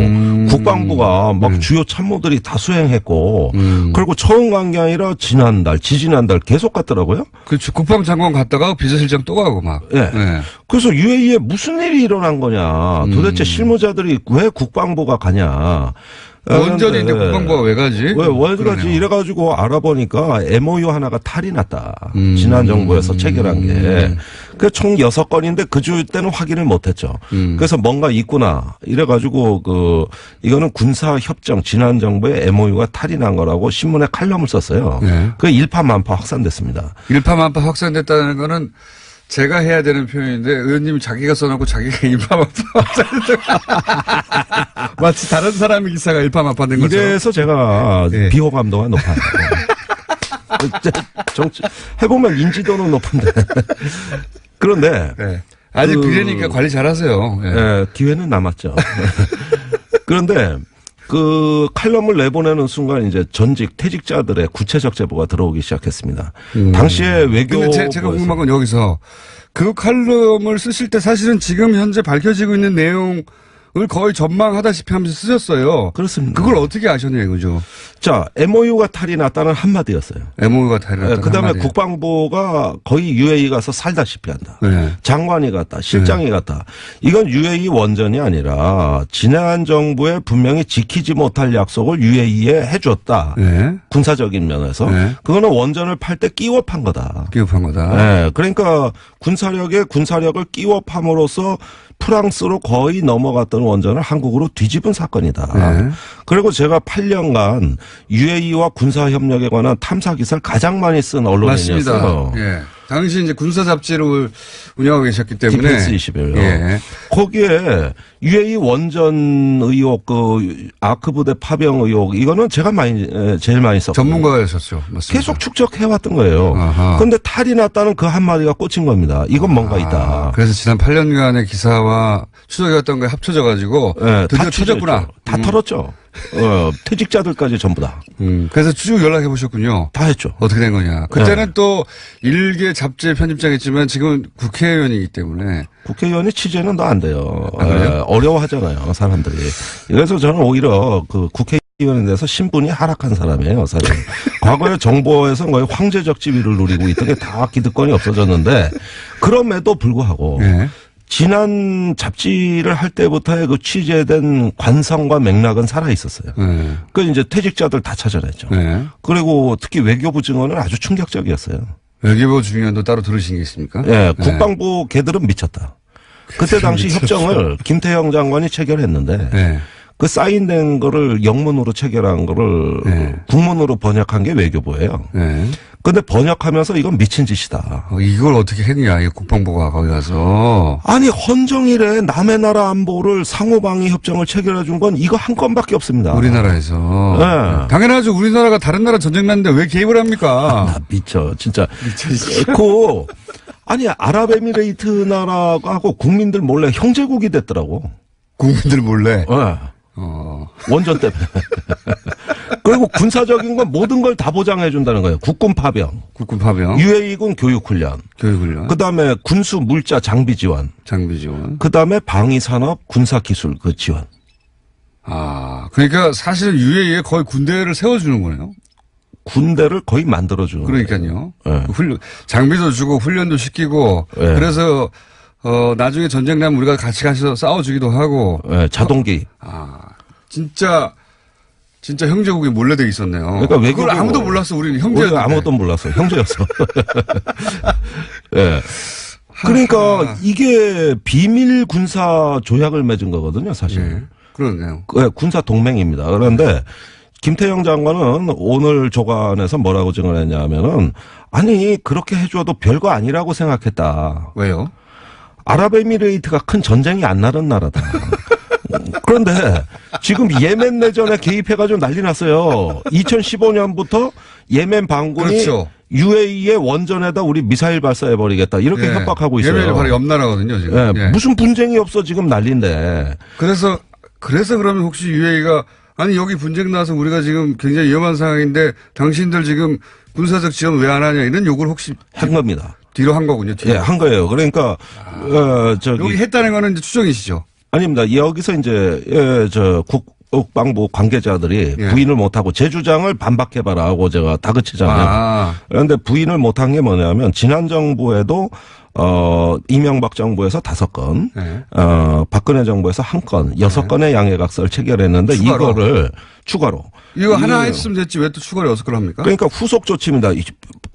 국방부가 막 주요 참모들이 다 수행했고 그리고 처음 간 게 아니라 지지난달 계속 갔더라고요. 그렇죠. 국방장관 갔다가 비서실장 또 가고 막. 네. 네. 그래서 UAE에 무슨 일이 일어난 거냐. 도대체 실무자들이 왜 국방부가 가냐. 원전인데 국방부가 왜 가지? 왜 가지? 이래가지고 알아보니까 MOU 하나가 탈이 났다. 지난 정부에서 체결한 게. 그 총 6건인데 그 주 때는 확인을 못했죠. 그래서 뭔가 있구나. 이래가지고 이거는 군사협정 지난 정부의 MOU가 탈이 난 거라고 신문에 칼럼을 썼어요. 네. 그 일파만파 확산됐습니다. 일파만파 확산됐다는 거는 제가 해야 되는 표현인데 의원님이 자기가 써놓고 자기가 일파만파 확산됐다. 마치 다른 사람의 기사가 일파만파 된 것처럼. 이래서 제가 네. 비호감도가 높아요. 정치 해보면 인지도는 높은데 그런데 네. 아직 비례니까 관리 잘하세요. 네. 네, 기회는 남았죠. 그런데 그 칼럼을 내보내는 순간 이제 전직 퇴직자들의 구체적 제보가 들어오기 시작했습니다. 당시에 외교 근데 제가 궁금한 건 여기서 그 칼럼을 쓰실 때 사실은 지금 현재 밝혀지고 있는 내용을 거의 전망하다시피 하면서 쓰셨어요. 그렇습니다. 그걸 어떻게 아셨냐 이거죠. 자, MOU가 탈이 났다는 한마디였어요. MOU가 탈이 났다는 그다음에 한마디. 국방부가 거의 UAE 가서 살다시피 한다. 네. 장관이 갔다. 실장이 갔다. 이건 UAE 원전이 아니라 지난 정부에 분명히 지키지 못할 약속을 UAE에 해줬다. 네. 군사적인 면에서. 네. 그거는 원전을 팔 때 끼워 판 거다. 기업한 거다. 네. 그러니까 군사력에 군사력을 끼워 팜으로써 프랑스로 거의 넘어갔던 원전을 한국으로 뒤집은 사건이다. 네. 그리고 제가 8년간 UAE와 군사협력에 관한 탐사 기사를 가장 많이 쓴 언론인이었어요. 맞습니다. 예. 당시 이제 군사 잡지를 운영하고 계셨기 때문에. 디펜스 21요. 예. 거기에 UAE 원전 의혹, 그 아크 부대 파병 의혹 이거는 제가 제일 많이 썼거든요. 전문가였었죠. 맞습니다. 계속 축적해왔던 거예요. 그런데 탈이 났다는 그 한마디가 꽂힌 겁니다. 이건 뭔가 있다. 그래서 지난 8년간의 기사와 추적해왔던 거에 합쳐져가지고 네, 드디어 다 터졌구나. 다 털었죠. 퇴직자들까지 전부 다. 그래서 쭉 연락해 보셨군요. 다 했죠. 어떻게 된 거냐. 그때는 또 일개 잡지의 편집장이었지만 지금은 국회의원이기 때문에. 국회의원이 취재는 더 안 돼요. 아, 그래요? 어려워하잖아요, 사람들이. 그래서 저는 오히려 그 국회의원에 대해서 신분이 하락한 사람이에요, 사실. 과거에 정부에서 거의 황제적 지위를 누리고 있던 게 다 기득권이 없어졌는데, 그럼에도 불구하고, 네. 지난 잡지를 할 때부터의 그 취재된 관성과 맥락은 살아 있었어요. 네. 그 이제 퇴직자들 다 찾아냈죠. 네. 그리고 특히 외교부 증언은 아주 충격적이었어요. 외교부 중요한도 따로 들으신 게 있습니까? 예, 국방부 걔들은 미쳤다. 그때 당시 협정을 김태형 장관이 체결했는데 네. 그 사인된 거를 영문으로 체결한 거를 네. 국문으로 번역한 게 외교부예요. 네. 근데 번역하면서 이건 미친 짓이다. 이걸 어떻게 했냐, 이 국방부가 거기 가서. 아니 헌정일에 남의 나라 안보를 상호방위 협정을 체결해 준 건 이거 한 건밖에 없습니다. 우리나라에서. 네. 당연하죠. 우리나라가 다른 나라 전쟁 났는데 왜 개입을 합니까? 나 미쳐 진짜. 아니 아랍에미레이트 나라하고 국민들 몰래 형제국이 됐더라고. 국민들 몰래. 네. 원전 때문에. 그리고 군사적인 건 모든 걸 다 보장해 준다는 거예요. 국군 파병, 국군 파병. UAE군 교육훈련, 교육훈련. 그다음에 군수 물자 장비 지원, 장비 지원. 그다음에 방위산업 군사기술 그 지원. 그러니까 사실은 UAE에 거의 군대를 세워주는 거네요. 군대를 거의 만들어주는 그러니까요. 거예요. 네. 장비도 주고 훈련도 시키고. 네. 그래서 나중에 전쟁 나면 우리가 같이 가서 싸워주기도 하고. 네, 자동기. 진짜 형제국이 몰래 돼 있었네요. 그러니까 그걸 아무도 몰랐어. 우리는 형제였는데. 우리가 아무것도 몰랐어. 형제였어. 예. 그러니까 이게 비밀 군사 조약을 맺은 거거든요, 사실. 네. 그러네요. 군사 동맹입니다. 그런데 김태형 장관은 오늘 조간에서 뭐라고 증언했냐면은 아니 그렇게 해줘도 별거 아니라고 생각했다. 왜요? 아랍에미레이트가 큰 전쟁이 안 나는 나라다. 그런데 지금 예멘 내전에 개입해가지고 난리 났어요. 2015년부터 예멘 반군이 그렇죠. UAE의 원전에다 우리 미사일 발사해버리겠다. 이렇게 협박하고 있어요. 예멘이 바로 옆 나라거든요, 지금. 예, 무슨 분쟁이 없어 지금 난리인데. 그래서 그러면 혹시 UAE가 아니 여기 분쟁 나서 우리가 지금 굉장히 위험한 상황인데 당신들 지금 군사적 지원 왜 안 하냐 이런 요구를 혹시 한 겁니다. 뒤로 한 거군요. 뒤로. 예, 한 거예요. 그러니까 여기 했다는 거는 이제 추정이시죠? 아닙니다. 여기서 이제 국방부 관계자들이 예. 부인을 못하고 제 주장을 반박해봐라 하고 제가 다그치잖아요. 그런데 부인을 못한 게 뭐냐면 지난 정부에도 이명박 정부에서 5건, 네. 박근혜 정부에서 1건, 6건의 양해각서를 체결했는데 추가로? 이거를 추가로. 이거 하나 했으면 됐지 왜 또 추가로 6걸 합니까? 그러니까 후속 조치입니다.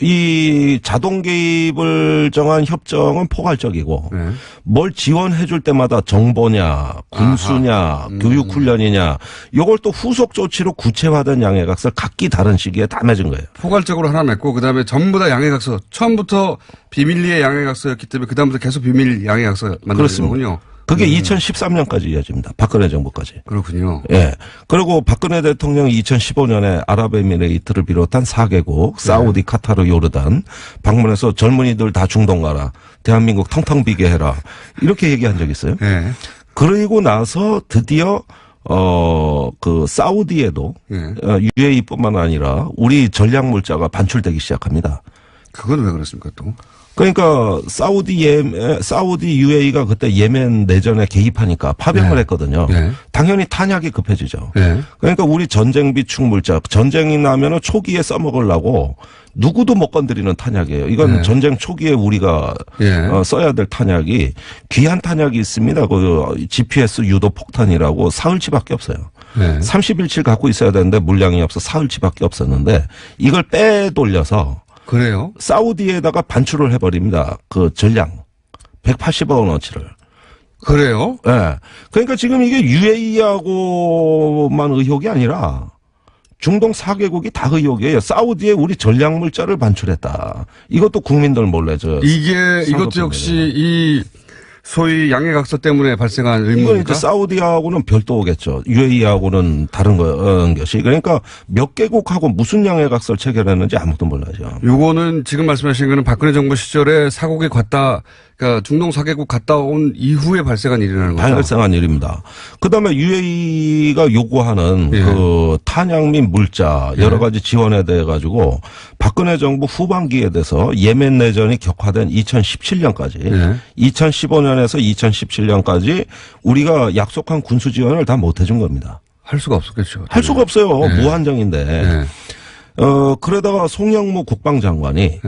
이 자동 개입을 정한 협정은 포괄적이고 네. 뭘 지원해 줄 때마다 정보냐, 군수냐, 교육훈련이냐 이걸 또 후속 조치로 구체화된 양해각서를 각기 다른 시기에 다 맺은 거예요. 포괄적으로 하나 맺고 그다음에 전부 다 양해각서 처음부터 비밀리에 양해각서였기 때문에 그다음부터 계속 비밀 양해각서 만들어진 거군요. 그게 2013년까지 이어집니다. 박근혜 정부까지. 그렇군요. 예. 그리고 박근혜 대통령이 2015년에 아랍에미레이트를 비롯한 4개국, 사우디, 카타르, 요르단 방문해서 젊은이들 다 중동 가라. 대한민국 텅텅 비게 해라. 이렇게 얘기한 적이 있어요. 네. 그리고 나서 드디어 그 사우디에도 UAE뿐만 아니라 우리 전략 물자가 반출되기 시작합니다. 그건 왜 그렇습니까 또? 그러니까 사우디 UAE가 그때 예멘 내전에 개입하니까 파병을 했거든요. 당연히 탄약이 급해지죠. 그러니까 우리 전쟁 비축 물자, 전쟁이 나면은 초기에 써먹으려고 누구도 못 건드리는 탄약이에요. 이건 전쟁 초기에 우리가 써야 될 탄약이 귀한 탄약이 있습니다. 그 GPS 유도 폭탄이라고 사흘치밖에 없어요. 30일치를 갖고 있어야 되는데 물량이 없어 사흘치밖에 없었는데 이걸 빼돌려서 그래요? 사우디에다가 반출을 해버립니다. 그 전량 180억 원어치를. 그래요? 예. 네. 그러니까 지금 이게 UAE하고만 의혹이 아니라 중동 4개국이 다 의혹이에요. 사우디에 우리 전략 물자를 반출했다. 이것도 국민들 몰래 이것도 역시 이 소위 양해각서 때문에 발생한 의문입니까? 이건 이제 사우디하고는 별도겠죠. UAE하고는 다른 것이. 그러니까 몇 개국하고 무슨 양해각서를 체결했는지 아무도 몰라요. 요거는 지금 말씀하신 거는 박근혜 정부 시절에 사국이 그러니까 중동 4개국 갔다 온 이후에 발생한 일이라는 거죠? 발생한 일입니다. 그다음에 UAE가 요구하는 그 탄약 및 물자 여러 가지 지원에 대해 가지고 박근혜 정부 후반기에 대해서 예멘 내전이 격화된 2017년까지 2015년에서 2017년까지 우리가 약속한 군수 지원을 다 못 해준 겁니다. 할 수가 없었겠죠. 할 수가 없어요. 무한정인데. 그러다가 송영무 국방장관이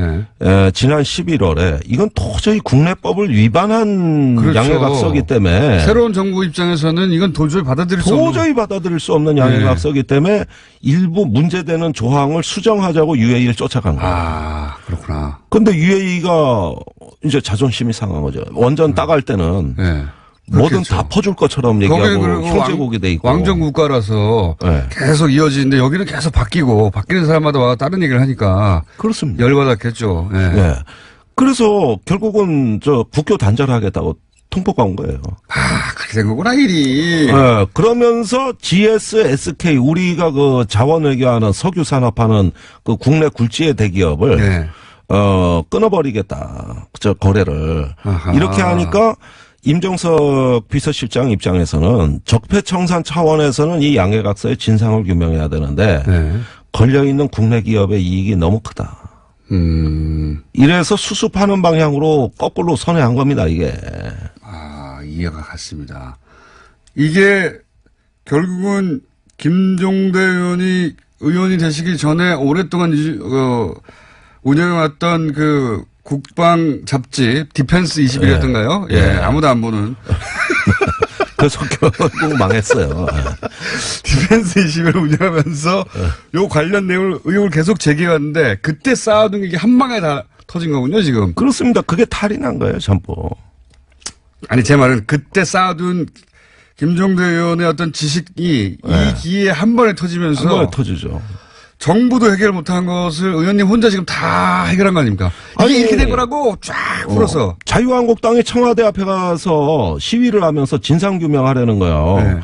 지난 11월에 이건 도저히 국내법을 위반한 그렇죠. 양해각서이기 때문에 새로운 정부 입장에서는 이건 도저히 받아들일 수 없는 양해각서이기 때문에 일부 문제되는 조항을 수정하자고 UAE를 쫓아간 거예요. 아, 그렇구나. 그런데 UAE가 이제 자존심이 상한 거죠. 원전 따갈 때는 뭐든 다 퍼줄 것처럼 얘기하고 형제국이 돼 있고. 왕정 국가라서 계속 이어지는데 여기는 계속 바뀌는 사람마다 와서 다른 얘기를 하니까. 그렇습니다. 열받았겠죠. 그래서 결국은 국교 단절하겠다고 통보가 온 거예요. 아, 그렇게 된 거구나, 일이. 그러면서 GS, SK, 우리가 그 자원 외교하는 석유 산업하는 그 국내 굴지의 대기업을 끊어버리겠다. 거래를. 아하. 이렇게 하니까 임종석 비서실장 입장에서는 적폐청산 차원에서는 이 양해각서의 진상을 규명해야 되는데 걸려있는 국내 기업의 이익이 너무 크다. 이래서 수습하는 방향으로 거꾸로 선회한 겁니다, 이게. 아, 이해가 갔습니다. 이게 결국은 김종대 의원이 되시기 전에 오랫동안 운영해왔던 그 국방 잡지 디펜스 21이었던가요? 아무도 안 보는. 그래서 결국 망했어요. 디펜스 21을 운영하면서 요 관련 의혹을 계속 제기해왔는데 그때 쌓아둔 게 한 방에 다 터진 거군요, 지금. 그렇습니다. 그게 탈이 난 거예요, 전부. 아니, 제 말은 그때 쌓아둔 김종대 의원의 어떤 지식이 이 기회에 한 번에 터지면서. 한 번에 터지죠. 정부도 해결 못한 것을 의원님 혼자 지금 다 해결한 거 아닙니까? 이게 아니, 이렇게 된 거라고 쫙 풀어서. 자유한국당이 청와대 앞에 가서 시위를 하면서 진상규명하려는 거예요. 네.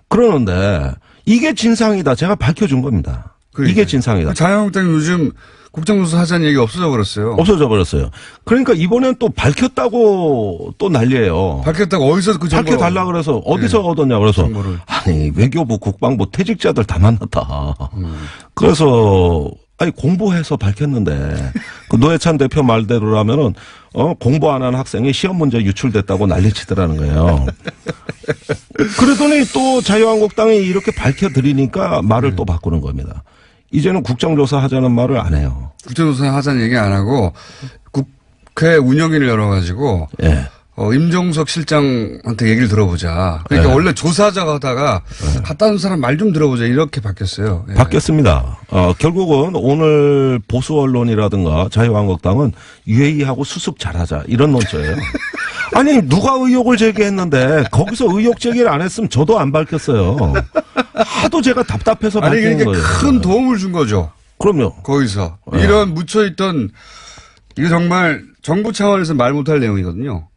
그러는데 이게 진상이다. 제가 밝혀준 겁니다. 그러니까요. 이게 진상이다. 자유한국당이 요즘 국정조사 하자는 얘기 없어져 버렸어요. 없어져 버렸어요. 그러니까 이번엔 또 밝혔다고 또 난리예요. 밝혔다고 어디서 그 정보 밝혀달라 그래서 어디서 네. 얻었냐 그래서 정보를. 아니 외교부 국방부 퇴직자들 다 만났다. 그래서 아니 공부해서 밝혔는데 그 노회찬 대표 말대로라면은 공부 안 한 학생이 시험 문제 유출됐다고 난리치더라는 거예요. 그러더니 또 자유한국당이 이렇게 밝혀드리니까 말을 또 바꾸는 겁니다. 이제는 국정조사 하자는 말을 안 해요. 국정조사 하자는 얘기 안 하고 국회 운영위를 열어가지고 예. 임종석 실장한테 얘기를 들어보자. 그러니까 네. 원래 조사하자고 하다가 갔다 온 사람 말 좀 들어보자 이렇게 바뀌었어요. 예. 바뀌었습니다. 결국은 오늘 보수 언론이라든가 자유한국당은 UAE하고 수습 잘하자 이런 논조예요. 아니 누가 의혹을 제기했는데 거기서 의혹 제기를 안 했으면 저도 안 밝혔어요. 하도 제가 답답해서 아니 밝히는 그러니까 거예요. 큰 도움을 준 거죠. 그럼요. 거기서 네. 이런 묻혀있던 이게 정말 정부 차원에서 말 못할 내용이거든요.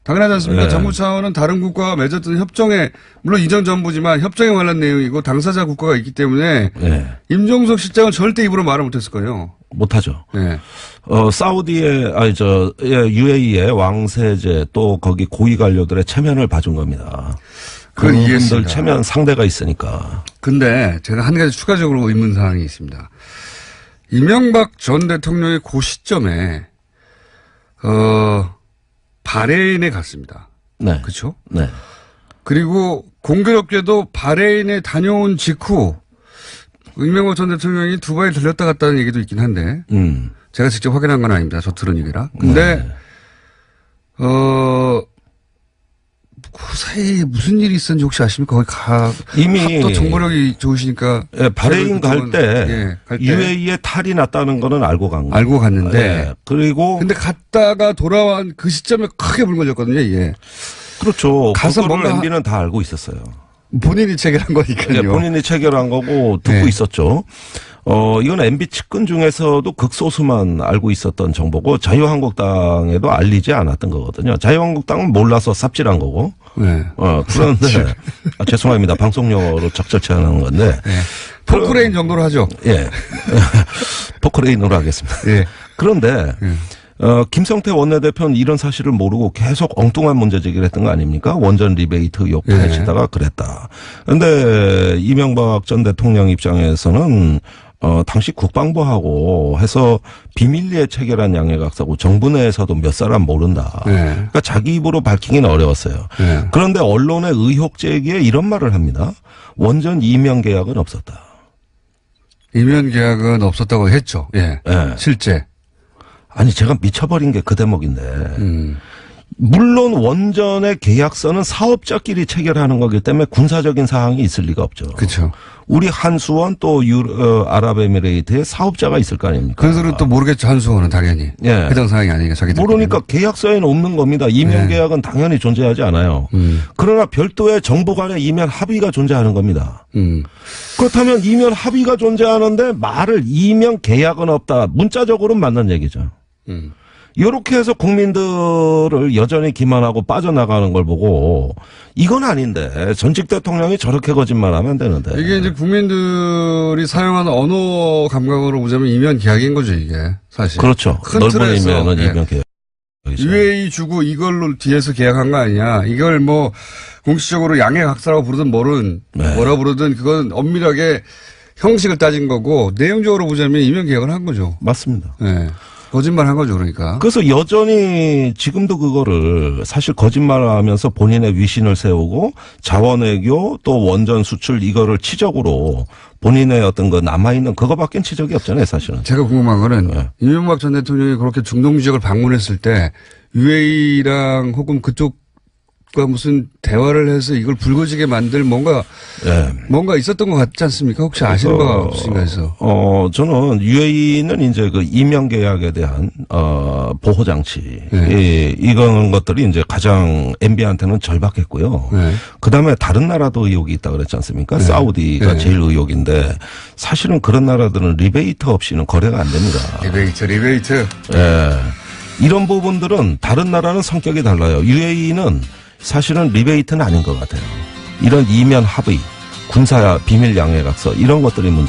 당연하지 않습니까? 네. 정부 차원은 다른 국가와 맺었던 협정에 물론 이전 정부지만 협정에 관한 내용이고 당사자 국가가 있기 때문에 네. 임종석 실장은 절대 입으로 말을 못했을 거예요. 못하죠. 네. 사우디의 UAE의 왕세제 또 거기 고위 관료들의 체면을 봐준 겁니다. 그건 그분들 이해했습니다. 체면 상대가 있으니까. 근데 제가 한 가지 추가적으로 의문 사항이 있습니다. 이명박 전 대통령이 그 시점에 바레인에 갔습니다. 네. 그렇죠? 네. 그리고 공교롭게도 바레인에 다녀온 직후 이명박 전 대통령이 두바이 들렸다 갔다는 얘기도 있긴 한데 제가 직접 확인한 건 아닙니다. 저 들은 얘기라. 근데 네. 그 사이에 무슨 일이 있었는지 혹시 아십니까? 거기 이미 또 정보력이 좋으시니까 예, 바레인 갈 때 갈 때 UAE에 탈이 났다는 거는 알고 간 거예요. 알고 갔는데 예, 그리고 근데 갔다가 돌아온 그 시점에 크게 불 걸렸거든요. 이게 그렇죠. 가서 그거를 뭔가 MB는 다 알고 있었어요. 본인이 체결한 거니까요. 예, 본인이 체결한 거고 듣고 네. 있었죠. 이건 MB 측근 중에서도 극소수만 알고 있었던 정보고 자유한국당에도 알리지 않았던 거거든요. 자유한국당은 몰라서 삽질한 거고. 네. 그런데 죄송합니다. 방송용어로 적절치 않은 건데. 네. 포크레인 정도로 하죠. 예. 포크레인으로 하겠습니다. 예. 그런데 김성태 원내대표는 이런 사실을 모르고 계속 엉뚱한 문제 제기를 했던 거 아닙니까? 원전 리베이트 의혹 파헤치다가 그랬다. 그런데 이명박 전 대통령 입장에서는 당시 국방부하고 해서 비밀리에 체결한 양해각서고 정부 내에서도 몇 사람 모른다. 네. 그러니까 자기 입으로 밝히기는 어려웠어요. 네. 그런데 언론의 의혹 제기에 이런 말을 합니다. 원전 이면 계약은 없었다. 이면 계약은 없었다고 했죠. 예. 예. 실제. 아니 제가 미쳐버린 게 그 대목인데 물론 원전의 계약서는 사업자끼리 체결하는 거기 때문에 군사적인 사항이 있을 리가 없죠. 그렇죠. 우리 한수원 또 아랍에미레이트에 사업자가 있을 거 아닙니까? 그래서는 또 모르겠죠. 한수원은 당연히. 예. 해당 사항이 아니니까 자기들. 모르니까 계약서에는 없는 겁니다. 이면 네. 계약은 당연히 존재하지 않아요. 그러나 별도의 정부 간의 이면 합의가 존재하는 겁니다. 그렇다면 이면 합의가 존재하는데 말을 이면 계약은 없다. 문자적으로는 맞는 얘기죠. 이렇게 해서 국민들을 여전히 기만하고 빠져나가는 걸 보고 이건 아닌데 전직 대통령이 저렇게 거짓말하면 안 되는데. 이게 이제 국민들이 사용하는 언어 감각으로 보자면 이면 계약인 거죠, 이게. 사실. 그렇죠. 큰 넓은 틀에서, 의미에는 예. 이면 계약. UAE 주고 이걸로 뒤에서 계약한 거 아니냐. 이걸 뭐 공식적으로 양해각서라고 부르든 네. 뭐라 부르든 그건 엄밀하게 형식을 따진 거고 내용적으로 보자면 이면 계약을 한 거죠. 맞습니다. 예. 거짓말 한 거죠, 그러니까. 그래서 여전히 지금도 그거를 사실 거짓말을 하면서 본인의 위신을 세우고 자원외교 또 원전 수출 이거를 치적으로 본인의 어떤 그 남아있는 그거밖엔 치적이 없잖아요, 사실은. 제가 궁금한 거는 네. 이명박 전 대통령이 그렇게 중동 지역을 방문했을 때 UAE랑 혹은 그쪽 무슨 대화를 해서 이걸 불거지게 만들 뭔가 있었던 것 같지 않습니까? 혹시 아시는 바가 없으신가 해서. 저는 UAE는 이제 그 이명 계약에 대한 보호 장치 이런 것들이 이제 가장 MB한테는 절박했고요. 그다음에 다른 나라도 의혹이 있다 그랬지 않습니까? 사우디가 제일 의혹인데 사실은 그런 나라들은 리베이트 없이는 거래가 안 됩니다. 리베이트. 이런 부분들은 다른 나라는 성격이 달라요. UAE는 사실은 리베이트는 아닌 것 같아요. 이런 이면 합의, 군사 비밀 양해각서 이런 것들이 문제.